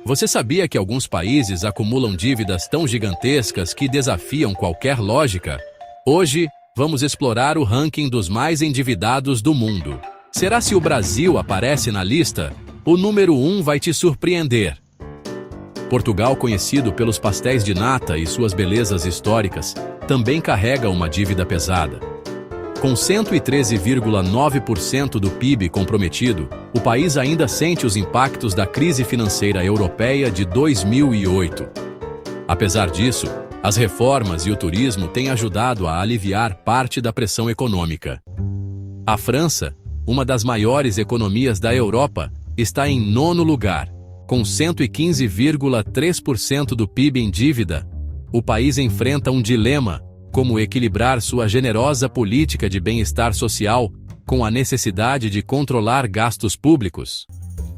Você sabia que alguns países acumulam dívidas tão gigantescas que desafiam qualquer lógica? Hoje, vamos explorar o ranking dos mais endividados do mundo. Será se o Brasil aparece na lista? O número 1 vai te surpreender. Portugal, conhecido pelos pastéis de nata e suas belezas históricas, também carrega uma dívida pesada. Com 113,9% do PIB comprometido, o país ainda sente os impactos da crise financeira europeia de 2008. Apesar disso, as reformas e o turismo têm ajudado a aliviar parte da pressão econômica. A França, uma das maiores economias da Europa, está em 9º lugar. Com 115,3% do PIB em dívida, o país enfrenta um dilema: como equilibrar sua generosa política de bem-estar social com a necessidade de controlar gastos públicos.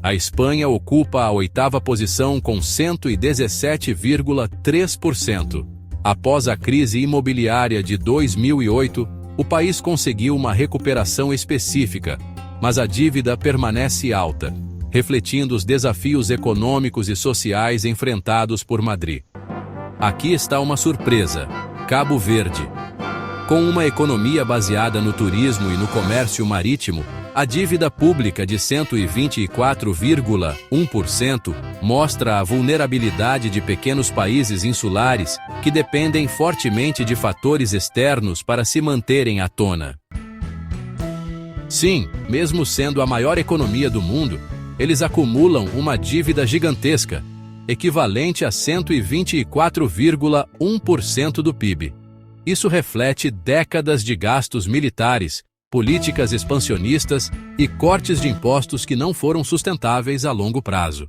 A Espanha ocupa a 8ª posição com 117,3%. Após a crise imobiliária de 2008, o país conseguiu uma recuperação específica, mas a dívida permanece alta, refletindo os desafios econômicos e sociais enfrentados por Madrid. Aqui está uma surpresa: Cabo Verde. Com uma economia baseada no turismo e no comércio marítimo, a dívida pública de 124,1% mostra a vulnerabilidade de pequenos países insulares que dependem fortemente de fatores externos para se manterem à tona. Sim, mesmo sendo a maior economia do mundo, eles acumulam uma dívida gigantesca, equivalente a 124,1% do PIB. Isso reflete décadas de gastos militares, políticas expansionistas e cortes de impostos que não foram sustentáveis a longo prazo.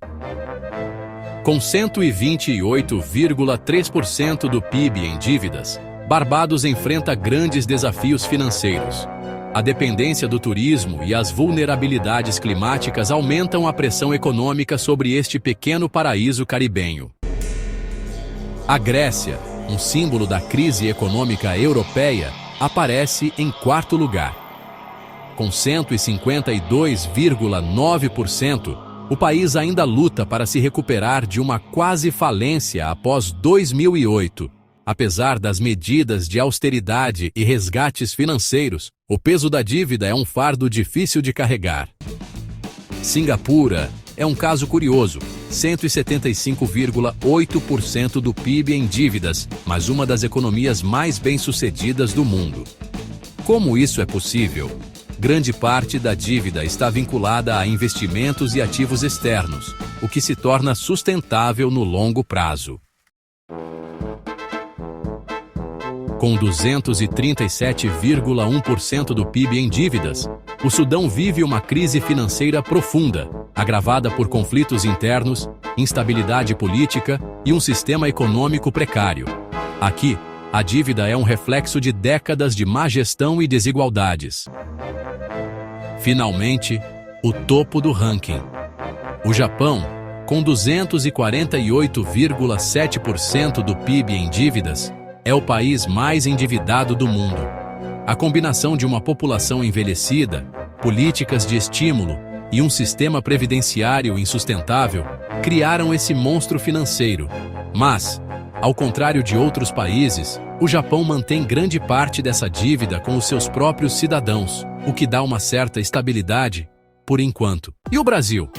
Com 128,3% do PIB em dívidas, Barbados enfrenta grandes desafios financeiros. A dependência do turismo e as vulnerabilidades climáticas aumentam a pressão econômica sobre este pequeno paraíso caribenho. A Grécia, um símbolo da crise econômica europeia, aparece em 4º lugar. Com 152,9%, o país ainda luta para se recuperar de uma quase falência após 2008. Apesar das medidas de austeridade e resgates financeiros, o peso da dívida é um fardo difícil de carregar. Singapura é um caso curioso: 175,8% do PIB em dívidas, mas uma das economias mais bem-sucedidas do mundo. Como isso é possível? Grande parte da dívida está vinculada a investimentos e ativos externos, o que se torna sustentável no longo prazo. Com 237,1% do PIB em dívidas, o Sudão vive uma crise financeira profunda, agravada por conflitos internos, instabilidade política e um sistema econômico precário. Aqui, a dívida é um reflexo de décadas de má gestão e desigualdades. Finalmente, o topo do ranking. O Japão, com 248,7% do PIB em dívidas, é o país mais endividado do mundo. A combinação de uma população envelhecida, políticas de estímulo e um sistema previdenciário insustentável criaram esse monstro financeiro. Mas, ao contrário de outros países, o Japão mantém grande parte dessa dívida com os seus próprios cidadãos, o que dá uma certa estabilidade, por enquanto. E o Brasil?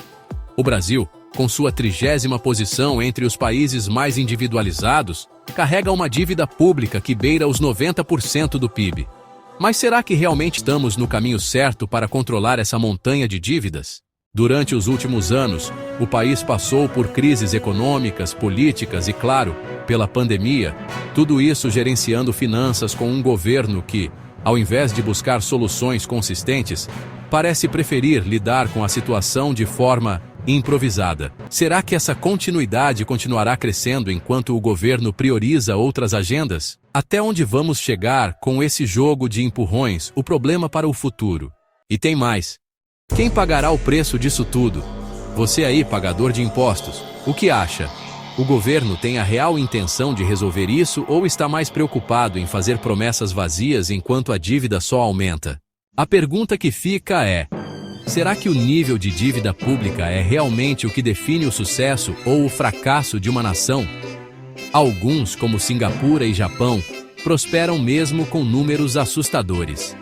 O Brasil, com sua 30ª posição entre os países mais individualizados, carrega uma dívida pública que beira os 90% do PIB. Mas será que realmente estamos no caminho certo para controlar essa montanha de dívidas? Durante os últimos anos, o país passou por crises econômicas, políticas e, claro, pela pandemia, tudo isso gerenciando finanças com um governo que, ao invés de buscar soluções consistentes, parece preferir lidar com a situação de forma improvisada. Será que essa continuidade continuará crescendo enquanto o governo prioriza outras agendas? Até onde vamos chegar com esse jogo de empurrões, o problema para o futuro? E tem mais. Quem pagará o preço disso tudo? Você aí, pagador de impostos, o que acha? O governo tem a real intenção de resolver isso ou está mais preocupado em fazer promessas vazias enquanto a dívida só aumenta? A pergunta que fica é: Será que o nível de dívida pública é realmente o que define o sucesso ou o fracasso de uma nação? Alguns, como Singapura e Japão, prosperam mesmo com números assustadores.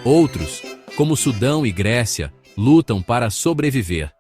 Outros, como Sudão e Grécia, lutam para sobreviver.